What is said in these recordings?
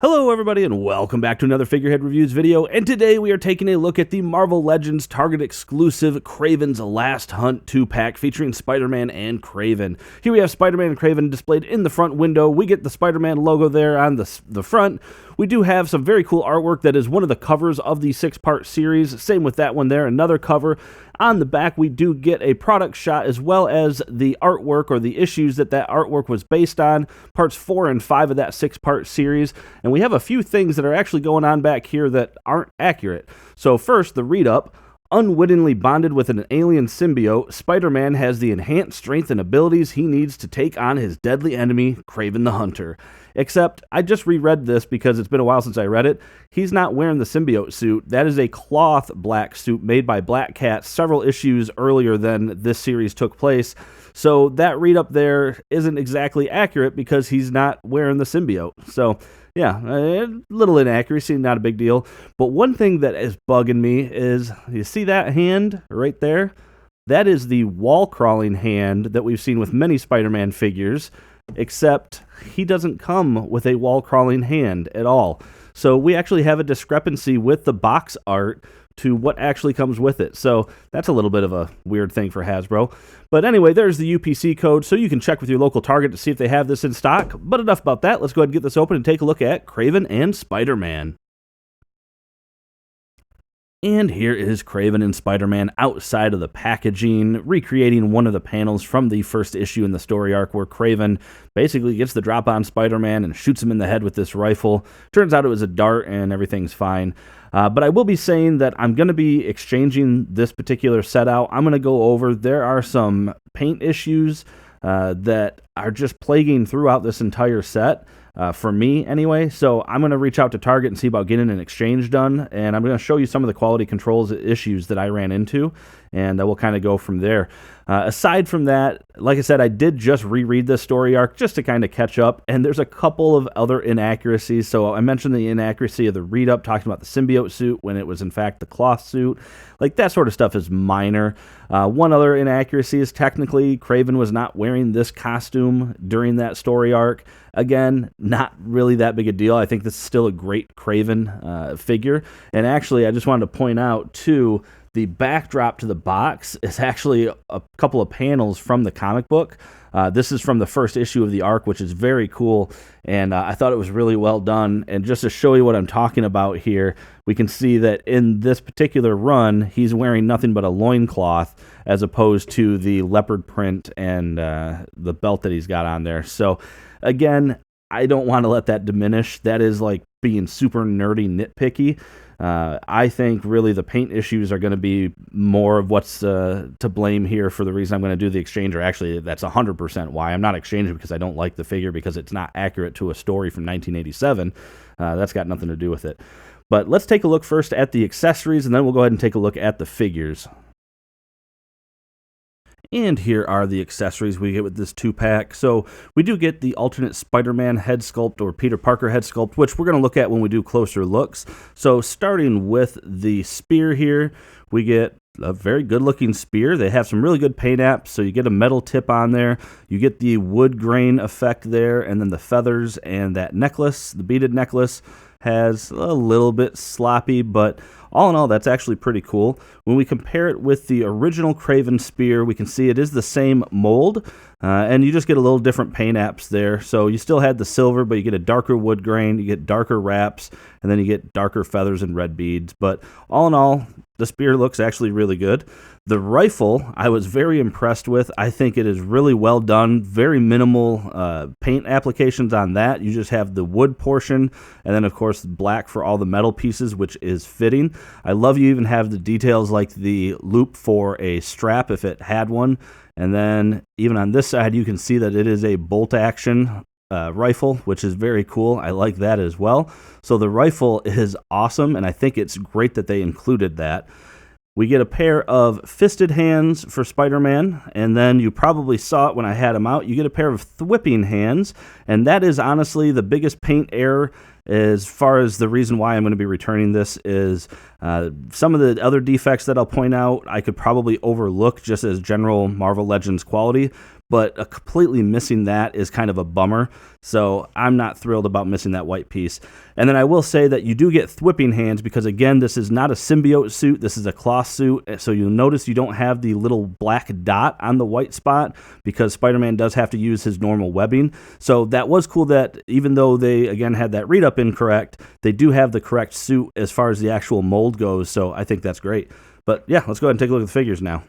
Hello everybody and welcome back to another Figurehead Reviews video, and today we are taking a look at the Marvel Legends Target exclusive Kraven's Last Hunt 2-pack featuring Spider-Man and Kraven. Here we have Spider-Man and Kraven displayed in the front window. We get the Spider-Man logo there on the front. We do have some very cool artwork that is one of the covers of the 6-part series. Same with that one there, another cover. On the back, we do get a product shot as well as the artwork or the issues that artwork was based on, parts 4 and 5 of that 6-part series. And we have a few things that are actually going on back here that aren't accurate. So first, the read-up. Unwittingly bonded with an alien symbiote, Spider-Man has the enhanced strength and abilities he needs to take on his deadly enemy, Kraven the Hunter. Except, I just reread this because it's been a while since I read it. He's not wearing the symbiote suit. That is a cloth black suit made by Black Cat several issues earlier than this series took place. So that read-up there isn't exactly accurate because he's not wearing the symbiote. So yeah, a little inaccuracy, not a big deal. But one thing that is bugging me is, you see that hand right there? That is the wall-crawling hand that we've seen with many Spider-Man figures, except he doesn't come with a wall-crawling hand at all. So we actually have a discrepancy with the box art to what actually comes with it. So that's a little bit of a weird thing for Hasbro. But anyway, there's the UPC code, so you can check with your local Target to see if they have this in stock. But enough about that. Let's go ahead and get this open and take a look at Kraven and Spider-Man. And here is Kraven and Spider-Man outside of the packaging, recreating one of the panels from the first issue in the story arc where Kraven basically gets the drop on Spider-Man and shoots him in the head with this rifle. Turns out it was a dart and everything's fine. But I will be saying that I'm going to be exchanging this particular set out. I'm going to go over, there are some paint issues that are just plaguing throughout this entire set. For me anyway, so I'm going to reach out to Target and see about getting an exchange done, and I'm going to show you some of the quality controls issues that I ran into, and we'll kind of go from there. Aside from that, like I said, I did just reread this story arc just to kind of catch up, and there's a couple of other inaccuracies. So I mentioned the inaccuracy of the read-up, talking about the symbiote suit when it was in fact the cloth suit. Like, that sort of stuff is minor. One other inaccuracy is technically Kraven was not wearing this costume during that story arc. Again, not really that big a deal. I think this is still a great Kraven figure. And actually, I just wanted to point out, too, the backdrop to the box is actually a couple of panels from the comic book. This is from the first issue of the arc, which is very cool, and I thought it was really well done. And just to show you what I'm talking about here, we can see that in this particular run, he's wearing nothing but a loincloth as opposed to the leopard print and the belt that he's got on there. So again, I don't want to let that diminish. That is like being super nerdy nitpicky. I think really the paint issues are going to be more of what's to blame here for the reason I'm going to do the exchange, or actually that's 100% why. I'm not exchanging because I don't like the figure, because it's not accurate to a story from 1987. That's got nothing to do with it. But let's take a look first at the accessories, and then we'll go ahead and take a look at the figures. And here are the accessories we get with this 2-pack. So we do get the alternate Spider-Man head sculpt, or Peter Parker head sculpt, which we're going to look at when we do closer looks. So starting with the spear here, we get a very good looking spear. They have some really good paint apps, so you get a metal tip on there. You get the wood grain effect there, and then the feathers, and that necklace, the beaded necklace, has a little bit sloppy, but all in all, that's actually pretty cool. When we compare it with the original Kraven spear, we can see it is the same mold, and you just get a little different paint apps there. So you still had the silver, but you get a darker wood grain, you get darker wraps, and then you get darker feathers and red beads. But all in all, the spear looks actually really good. The rifle, I was very impressed with. I think it is really well done. Very minimal paint applications on that. You just have the wood portion, and then, of course, black for all the metal pieces, which is fitting. I love you even have the details like the loop for a strap if it had one. And then even on this side, you can see that it is a bolt-action rifle, which is very cool. I like that as well. So the rifle is awesome, and I think it's great that they included that. We get a pair of fisted hands for Spider-Man, and then you probably saw it when I had him out. You get a pair of thwipping hands, and that is honestly the biggest paint error as far as the reason why I'm going to be returning this is some of the other defects that I'll point out I could probably overlook just as general Marvel Legends quality. but completely missing that is kind of a bummer. So I'm not thrilled about missing that white piece. And then I will say that you do get thwipping hands because, again, this is not a symbiote suit. This is a cloth suit. So you'll notice you don't have the little black dot on the white spot because Spider-Man does have to use his normal webbing. So that was cool that even though they, again, had that read-up incorrect, they do have the correct suit as far as the actual mold goes. So I think that's great. But yeah, let's go ahead and take a look at the figures now.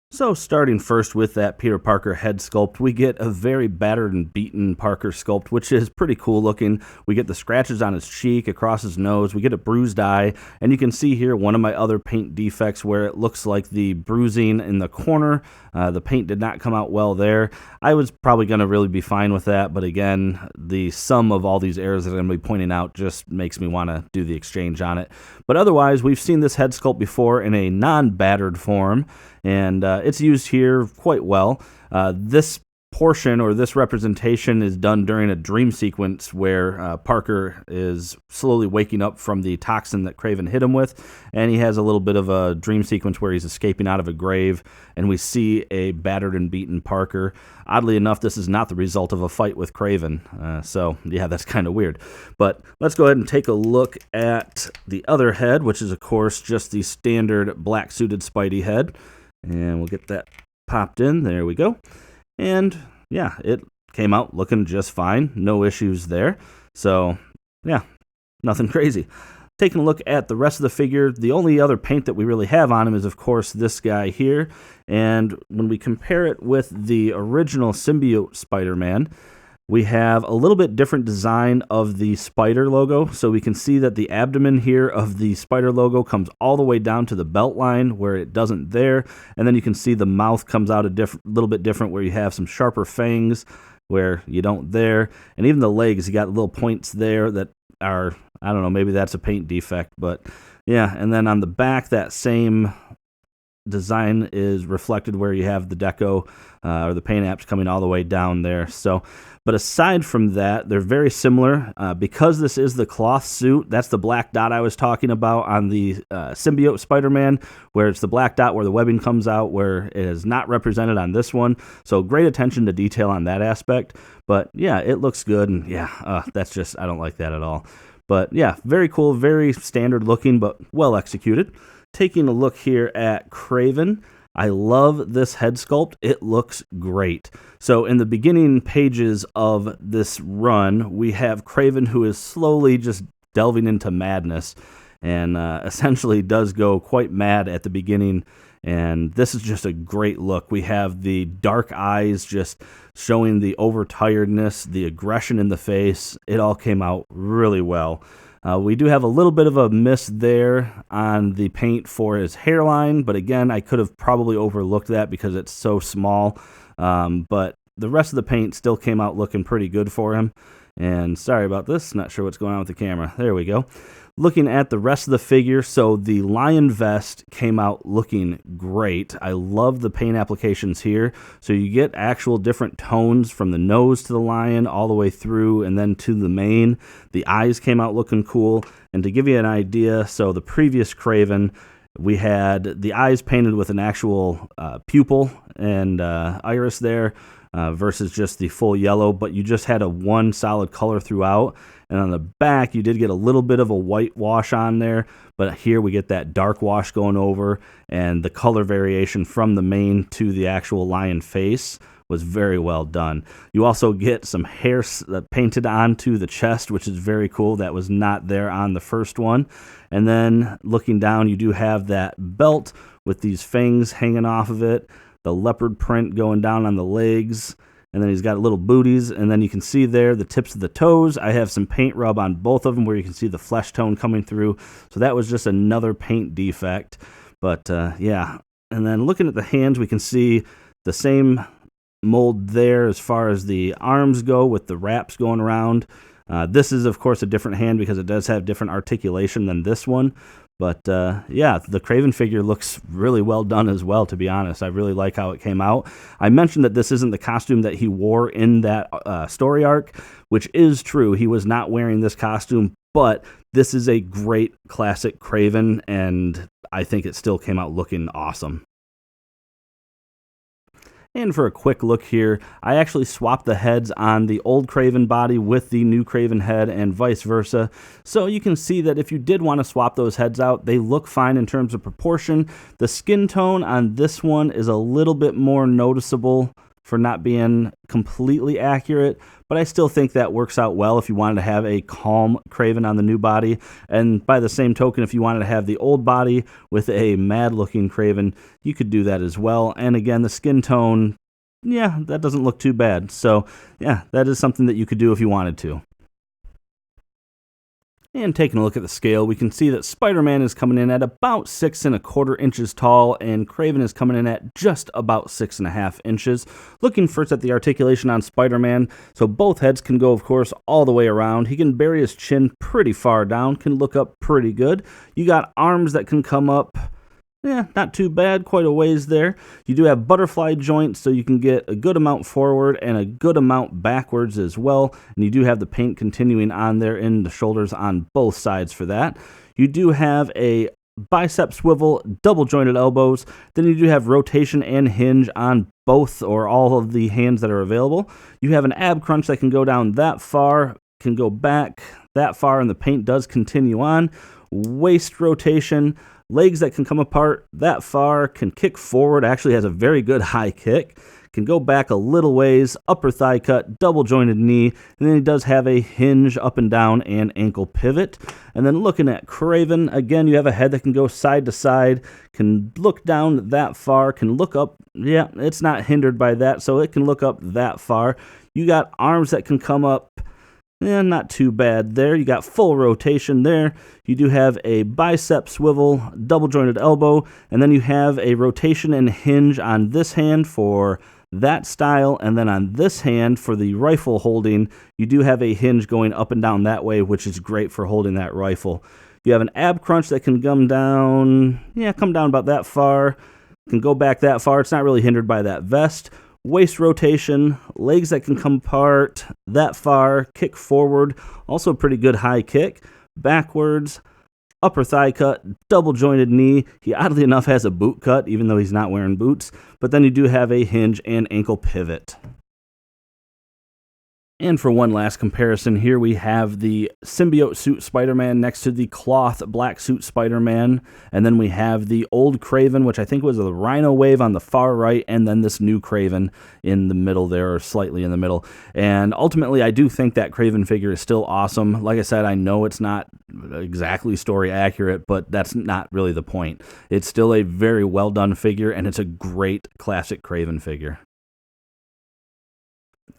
So starting first with that Peter Parker head sculpt, we get a very battered and beaten Parker sculpt, which is pretty cool looking. We get the scratches on his cheek, across his nose, we get a bruised eye, and you can see here one of my other paint defects where it looks like the bruising in the corner. The paint did not come out well there. I was probably going to really be fine with that, but again, the sum of all these errors that I'm going to be pointing out just makes me want to do the exchange on it. But otherwise, we've seen this head sculpt before in a non-battered form, and it's used here quite well. This portion or this representation is done during a dream sequence where Parker is slowly waking up from the toxin that Kraven hit him with, and he has a little bit of a dream sequence where he's escaping out of a grave, and we see a battered and beaten Parker. Oddly enough, this is not the result of a fight with Kraven, so yeah, that's kind of weird. But let's go ahead and take a look at the other head, which is, of course, just the standard black-suited Spidey head, and we'll get that popped in. There we go. And yeah, it came out looking just fine. No issues there. So yeah, nothing crazy. Taking a look at the rest of the figure, the only other paint that we really have on him is, of course, this guy here. And when we compare it with the original symbiote Spider-Man, we have a little bit different design of the spider logo. So we can see that the abdomen here of the spider logo comes all the way down to the belt line where it doesn't there. And then you can see the mouth comes out a little bit different where you have some sharper fangs where you don't there. And even the legs, you got little points there that are, I don't know, maybe that's a paint defect. But yeah, and then on the back, that same design is reflected where you have the deco or the paint apps coming all the way down there. So, but aside from that, they're very similar. Because this is the cloth suit, that's the black dot I was talking about on the symbiote Spider-Man, where it's the black dot where the webbing comes out, where it is not represented on this one. So great attention to detail on that aspect. But yeah, it looks good, and yeah, that's just, I don't like that at all. But yeah, very cool, very standard looking, but well executed. Taking a look here at Kraven, I love this head sculpt. It looks great. So in the beginning pages of this run, we have Kraven who is slowly just delving into madness and essentially does go quite mad at the beginning. And this is just a great look. We have the dark eyes just showing the overtiredness, the aggression in the face. It all came out really well. We do have a little bit of a miss there on the paint for his hairline, but again, I could have probably overlooked that because it's so small. But the rest of the paint still came out looking pretty good for him. And sorry about this, not sure what's going on with the camera. There we go. Looking at the rest of the figure, so the lion vest came out looking great. I love the paint applications here. So you get actual different tones from the nose to the lion all the way through and then to the mane. The eyes came out looking cool. And to give you an idea, so the previous Kraven, we had the eyes painted with an actual pupil and iris there versus just the full yellow, but you just had a one solid color throughout. And on the back, you did get a little bit of a white wash on there, but here we get that dark wash going over, and the color variation from the mane to the actual lion face was very well done. You also get some hair painted onto the chest, which is very cool. That was not there on the first one. And then looking down, you do have that belt with these fangs hanging off of it, the leopard print going down on the legs, and then he's got little booties, and then you can see there the tips of the toes. I have some paint rub on both of them where you can see the flesh tone coming through. So that was just another paint defect. But yeah, and then looking at the hands, we can see the same mold there as far as the arms go with the wraps going around. This is, of course, a different hand because it does have different articulation than this one. But yeah, the Kraven figure looks really well done as well, to be honest. I really like how it came out. I mentioned that this isn't the costume that he wore in that story arc, which is true. He was not wearing this costume, but this is a great classic Kraven, and I think it still came out looking awesome. And for a quick look here, I actually swapped the heads on the old Kraven body with the new Kraven head and vice versa. So you can see that if you did want to swap those heads out, they look fine in terms of proportion. The skin tone on this one is a little bit more noticeable for not being completely accurate, but I still think that works out well if you wanted to have a calm Kraven on the new body. And by the same token, if you wanted to have the old body with a mad-looking Kraven, you could do that as well. And again, the skin tone, yeah, that doesn't look too bad. So yeah, that is something that you could do if you wanted to. And taking a look at the scale, we can see that Spider-Man is coming in at about 6¼ inches tall, and Kraven is coming in at just about 6½ inches. Looking first at the articulation on Spider-Man, so both heads can go, of course, all the way around. He can bury his chin pretty far down, can look up pretty good. You got arms that can come up, yeah, not too bad, quite a ways there. You do have butterfly joints, so you can get a good amount forward and a good amount backwards as well. And you do have the paint continuing on there in the shoulders on both sides for that. You do have a bicep swivel, double jointed elbows. Then you do have rotation and hinge on both or all of the hands that are available. You have an ab crunch that can go down that far, can go back that far, and the paint does continue on. Waist rotation, legs that can come apart that far, can kick forward, actually has a very good high kick, can go back a little ways, upper thigh cut, double jointed knee, and then he does have a hinge up and down and ankle pivot. And then looking at Kraven, again, you have a head that can go side to side, can look down that far, can look up, yeah, it's not hindered by that, so it can look up that far. You got arms that can come up, yeah, not too bad there. You got full rotation there. You do have a bicep swivel, double jointed elbow, and then you have a rotation and hinge on this hand for that style, and then on this hand for the rifle holding, you do have a hinge going up and down that way, which is great for holding that rifle. You have an ab crunch that can come down, yeah, come down about that far, can go back that far. It's not really hindered by that vest. Waist rotation, legs that can come apart that far, kick forward, also pretty good high kick, backwards, upper thigh cut, double jointed knee. He oddly enough has a boot cut, even though he's not wearing boots, but then you do have a hinge and ankle pivot. And for one last comparison, here we have the symbiote suit Spider-Man next to the cloth black suit Spider-Man. And then we have the old Kraven, which I think was the Rhino wave on the far right, and then this new Kraven in the middle there, or slightly in the middle. And ultimately, I do think that Kraven figure is still awesome. Like I said, I know it's not exactly story accurate, but that's not really the point. It's still a very well done figure, and it's a great classic Kraven figure.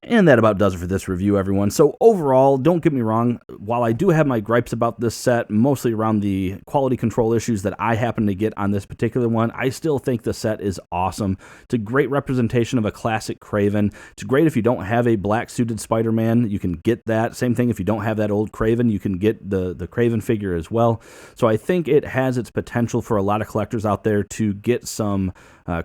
And that about does it for this review, everyone. So overall, don't get me wrong, while I do have my gripes about this set, mostly around the quality control issues that I happen to get on this particular one, I still think the set is awesome. It's a great representation of a classic Kraven. It's great if you don't have a black-suited Spider-Man, you can get that. Same thing if you don't have that old Kraven, you can get the Kraven figure as well. So I think it has its potential for a lot of collectors out there to get some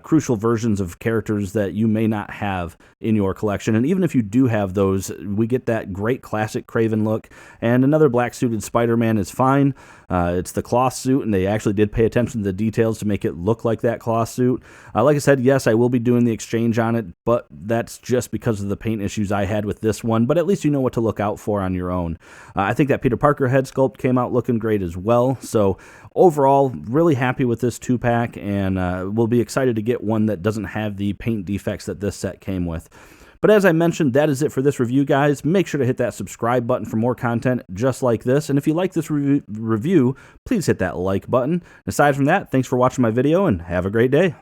crucial versions of characters that you may not have in your collection. And even if you do have those, we get that great classic Kraven look, and another black-suited Spider-Man is fine. It's the cloth suit, and they actually did pay attention to the details to make it look like that cloth suit. Like I said, yes, I will be doing the exchange on it, but that's just because of the paint issues I had with this one, but at least you know what to look out for on your own. I think that Peter Parker head sculpt came out looking great as well, so overall, really happy with this 2-pack, and we'll be excited to get one that doesn't have the paint defects that this set came with. But as I mentioned, that is it for this review, guys. Make sure to hit that subscribe button for more content just like this. And if you like this review, please hit that like button. Aside from that, thanks for watching my video, and have a great day.